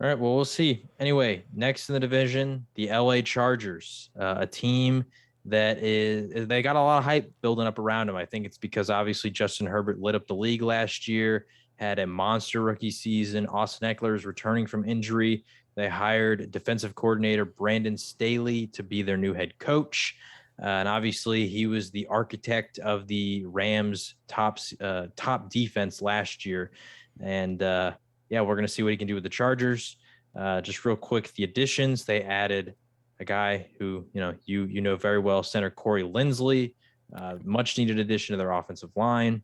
All right, well, we'll see. Anyway, next in the division, the LA Chargers, a team that they got a lot of hype building up around them. I think it's because obviously Justin Herbert lit up the league last year, had a monster rookie season. Austin Eckler is returning from injury. They hired defensive coordinator Brandon Staley to be their new head coach. And obviously, he was the architect of the Rams' top defense last year. And yeah, we're going to see what he can do with the Chargers. Just real quick, the additions, they added a guy who you know very well, center Corey Linsley, much needed addition to their offensive line.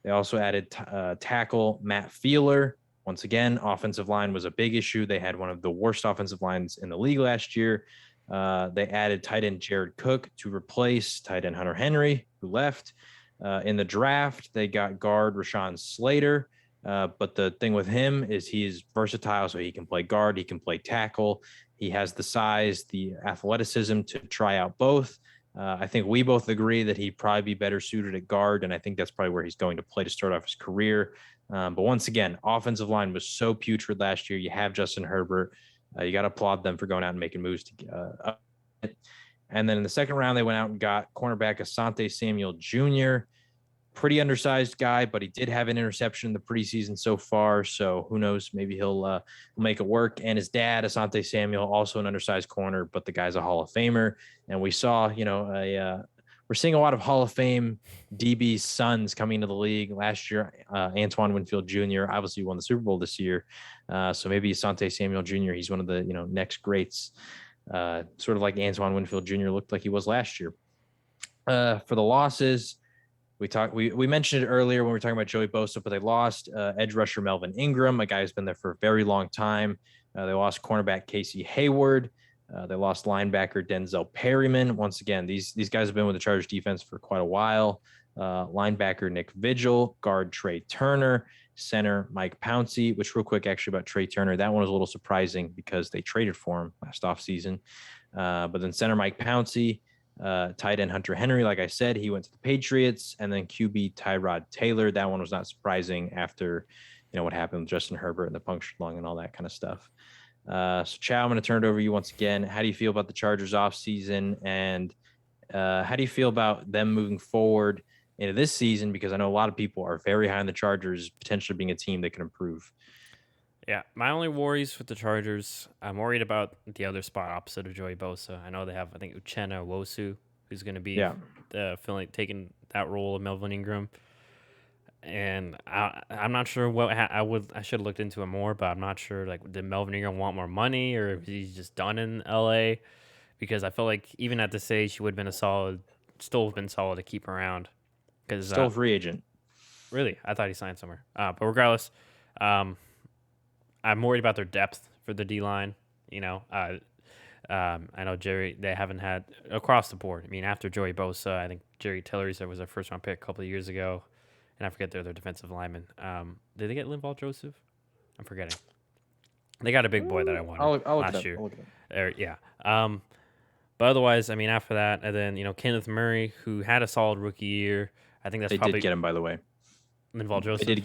They also added tackle Matt Feeler. Once again, offensive line was a big issue. They had one of the worst offensive lines in the league last year. They added tight end Jared Cook to replace tight end Hunter Henry, who left. In the draft, they got guard Rashawn Slater. But the thing with him is he's versatile, so he can play guard, he can play tackle. He has the size, the athleticism to try out both. I think we both agree that he'd probably be better suited at guard, and I think that's probably where he's going to play to start off his career. But once again, offensive line was so putrid last year. You have Justin Herbert. You got to applaud them for going out and making moves to and then in the second round, they went out and got cornerback Asante Samuel Jr., pretty undersized guy, but he did have an interception in the preseason so far. So who knows? Maybe he'll make it work. And his dad, Asante Samuel, also an undersized corner, but the guy's a Hall of Famer. And we saw, we're seeing a lot of Hall of Fame DB sons coming into the league. Last year, Antoine Winfield Jr. obviously won the Super Bowl this year. So maybe Asante Samuel Jr. He's one of the next greats. Sort of like Antoine Winfield Jr. looked like he was last year. For the losses, we mentioned it earlier when we were talking about Joey Bosa, but they lost edge rusher Melvin Ingram, a guy who's been there for a very long time. They lost cornerback Casey Hayward. They lost linebacker Denzel Perryman. Once again, these guys have been with the Chargers defense for quite a while. Linebacker Nick Vigil, guard Trey Turner, center Mike Pouncey, which real quick actually about Trey Turner, that one was a little surprising because they traded for him last offseason. But then center Mike Pouncey, tight end Hunter Henry, like I said, he went to the Patriots, and then QB Tyrod Taylor. That one was not surprising after what happened with Justin Herbert and the punctured lung and all that kind of stuff. So Chow, I'm going to turn it over to you once again. How do you feel about the Chargers offseason, and how do you feel about them moving forward into this season? Because I know a lot of people are very high on the Chargers potentially being a team that can improve. Yeah, my only worries with the Chargers, I'm worried about the other spot opposite of Joey Bosa. I know they have, I think, Uchenna Wosu, who's going to be taking that role of Melvin Ingram. And I'm not sure what I should have looked into it more, but I'm not sure. Like, did Melvin Ingram want more money, or is he just done in LA? Because I feel like even at this age, he would have been still been solid to keep around. Because Still a free agent. really, I thought he signed somewhere. But regardless, I'm worried about their depth for the D line. I know they haven't had across the board. I mean, after Joey Bosa, I think Jerry Tillery was their first round pick a couple of years ago, and I forget they're their defensive lineman. Did they get Linval Joseph? I'm forgetting. They got a big boy that I wanted I'll look last it up. year. I'll look it up. Yeah. But otherwise, I mean, after that, and then Kenneth Murray, who had a solid rookie year. I think that's They probably did get him, by the way. Linval Joseph. They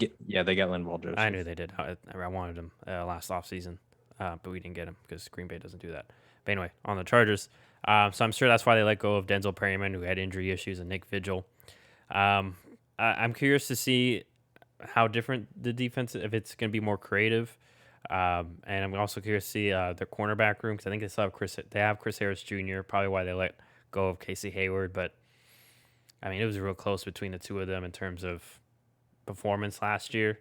got Linval Joseph. I knew they did. I wanted him last offseason, but we didn't get him because Green Bay doesn't do that. But anyway, on the Chargers, so I'm sure that's why they let go of Denzel Perryman, who had injury issues, and Nick Vigil. I'm curious to see how different the defense, if it's going to be more creative. And I'm also curious to see their cornerback room, because I think they still have They have Chris Harris Jr., probably why they let go of Casey Hayward. But I mean, it was real close between the two of them in terms of performance last year.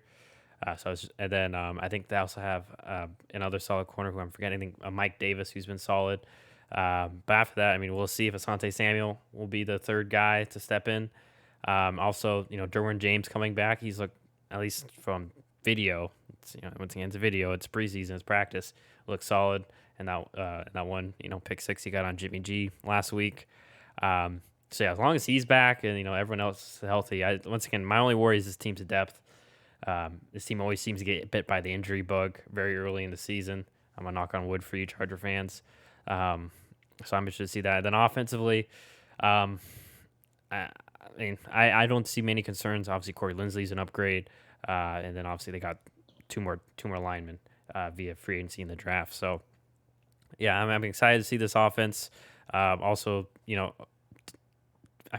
I think they also have another solid corner who I'm forgetting, Mike Davis, who's been solid. But after that, I mean, we'll see if Asante Samuel will be the third guy to step in. Also, Derwin James coming back. He's at least from video. Once again, it's a video. It's preseason. It's practice. Looks solid. And that one, pick six he got on Jimmy G last week. So yeah, as long as he's back and everyone else is healthy. Once again, my only worry is this team's depth. This team always seems to get bit by the injury bug very early in the season. I'm gonna knock on wood for you, Charger fans. So I'm interested to see that. Then offensively, I don't see many concerns. Obviously, Corey Linsley's an upgrade, and then obviously they got two more linemen. via free agency in the draft. So yeah, I'm excited to see this offense. Also,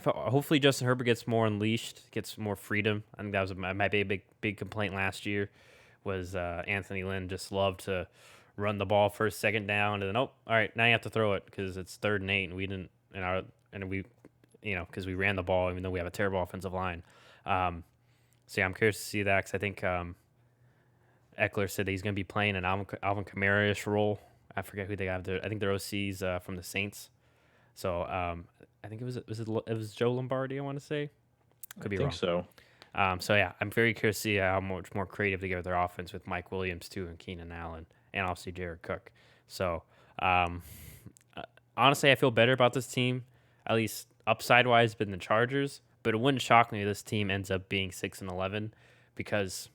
hopefully Justin Herbert gets more unleashed, gets more freedom. I think that might be a big complaint last year. Was Anthony Lynn just loved to run the ball first, second down, and then all right, now you have to throw it because it's 3rd and 8, and we didn't, because we ran the ball even though we have a terrible offensive line. So yeah, I'm curious to see that because I think Eckler said that he's going to be playing an Alvin Kamara-ish role. I forget who they have there. I think they're OC's from the Saints. So I think it was Joe Lombardi, I want to say. Could be wrong. I think so. So yeah, I'm very curious to see how much more creative they get with their offense with Mike Williams too and Keenan Allen and obviously Jared Cook. So honestly, I feel better about this team, at least upside wise, than the Chargers. But it wouldn't shock me if this team ends up being 6-11 because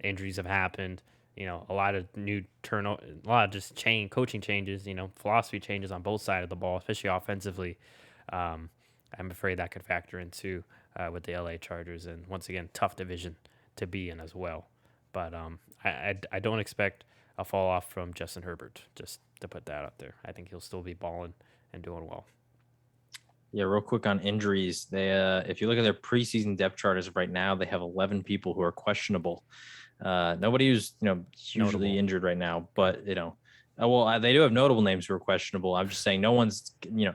injuries have happened. A lot of new a lot of just coaching changes. Philosophy changes on both sides of the ball, especially offensively. I'm afraid that could factor into with the LA Chargers, and once again, tough division to be in as well. But I don't expect a fall off from Justin Herbert. Just to put that out there, I think he'll still be balling and doing well. Yeah, real quick on injuries. They, if you look at their preseason depth chart as of right now, they have 11 people who are questionable. Nobody who's hugely Notable. Injured right now, but they do have notable names who are questionable. I'm just saying no one's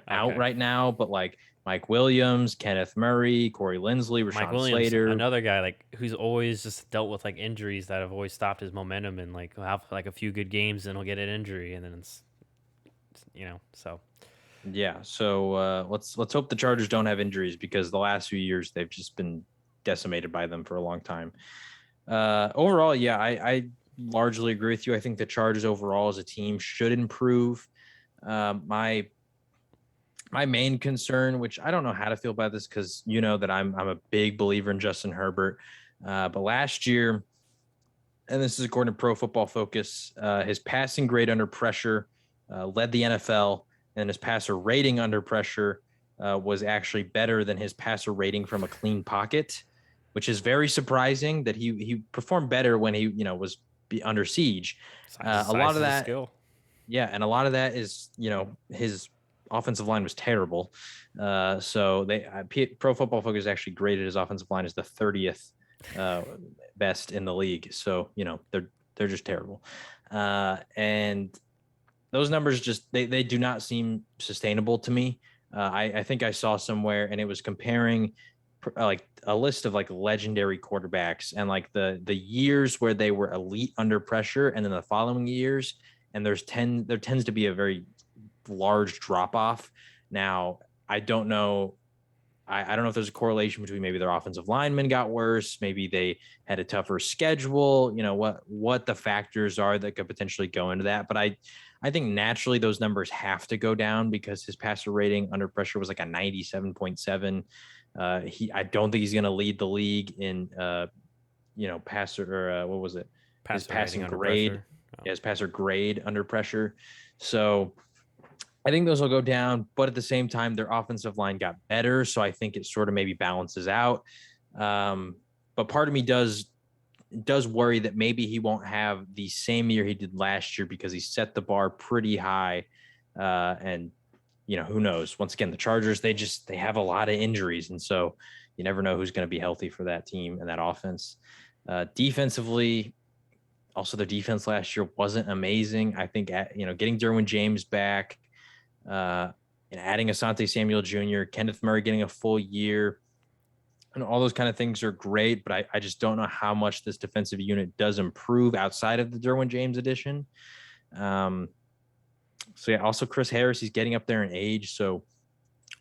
out right now, but like Mike Williams, Kenneth Murray, Corey Linsley, Rashawn Slater, another guy who's always just dealt with injuries that have always stopped his momentum and have a few good games and he'll get an injury and then it's so. Yeah, so let's hope the Chargers don't have injuries because the last few years they've just been decimated by them for a long time. Overall, yeah, I largely agree with you. I think the Chargers overall as a team should improve. My main concern, which I don't know how to feel about this because that I'm a big believer in Justin Herbert, but last year, and this is according to Pro Football Focus, his passing grade under pressure led the NFL, and his passer rating under pressure was actually better than his passer rating from a clean pocket, which is very surprising that he performed better when he was under siege. A lot of that skill. Yeah, and a lot of that is his offensive line was terrible. So Pro Football Focus actually graded his offensive line as the 30th best in the league. So they're just terrible, and those numbers just they do not seem sustainable to me. I think I saw somewhere, and it was comparing a list of legendary quarterbacks and the years where they were elite under pressure, and then the following years, and there tends to be a very large drop off. Now, I don't know. I don't know if there's a correlation between maybe their offensive linemen got worse, maybe they had a tougher schedule, what the factors are that could potentially go into that. But I think naturally those numbers have to go down because his passer rating under pressure was a 97.7. I don't think he's going to lead the league in passer or what was it? His passing grade. Yeah, his passer grade under pressure. So I think those will go down, but at the same time, their offensive line got better. So I think it sort of maybe balances out. But part of me does worry that maybe he won't have the same year he did last year because he set the bar pretty high. And who knows? Once again, the Chargers, they have a lot of injuries. And so you never know who's going to be healthy for that team and that offense. Defensively, also their defense last year wasn't amazing. I think, getting Derwin James back, and adding Asante Samuel Jr., Kenneth Murray getting a full year, and all those kind of things are great, but I just don't know how much this defensive unit does improve outside of the Derwin James addition. So yeah, also Chris Harris, he's getting up there in age, so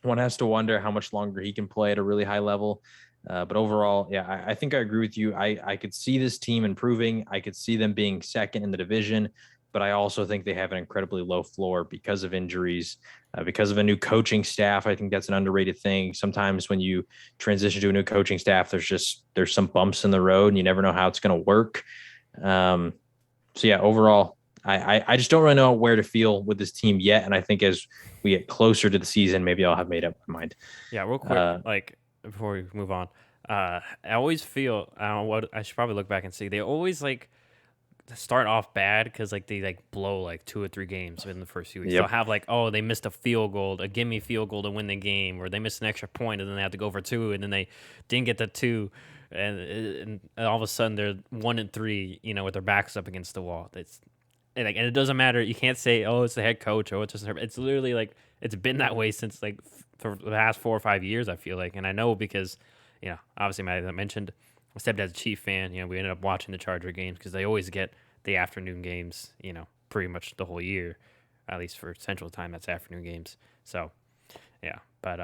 one has to wonder how much longer he can play at a really high level. But overall, yeah, I think I agree with you. I could see this team improving. I could see them being second in the division, but I also think they have an incredibly low floor because of injuries, because of a new coaching staff. I think that's an underrated thing. Sometimes when you transition to a new coaching staff, there's some bumps in the road and you never know how it's going to work. So yeah, overall, I just don't really know where to feel with this team yet. And I think as we get closer to the season, maybe I'll have made up my mind. Yeah, real quick, before we move on, I always feel, I don't know what, I should probably look back and see. They always start off bad because like they like blow like 2 or 3 games in the first few weeks. Yep. They'll have like, oh, they missed a field goal, a gimme field goal to win the game, or they missed an extra point and then they have to go for 2 and then they didn't get the 2, and all of a sudden they're 1-3, with their backs up against the wall. And it doesn't matter. You can't say, oh, it's the head coach, oh, it's just Herbert. It's literally like it's been that way since like for the past 4 or 5 years. I feel like, and I know because obviously I mentioned. My stepdad's a Chief fan. We ended up watching the Charger games because they always get the afternoon games, pretty much the whole year, at least for Central Time. That's afternoon games. So, yeah. But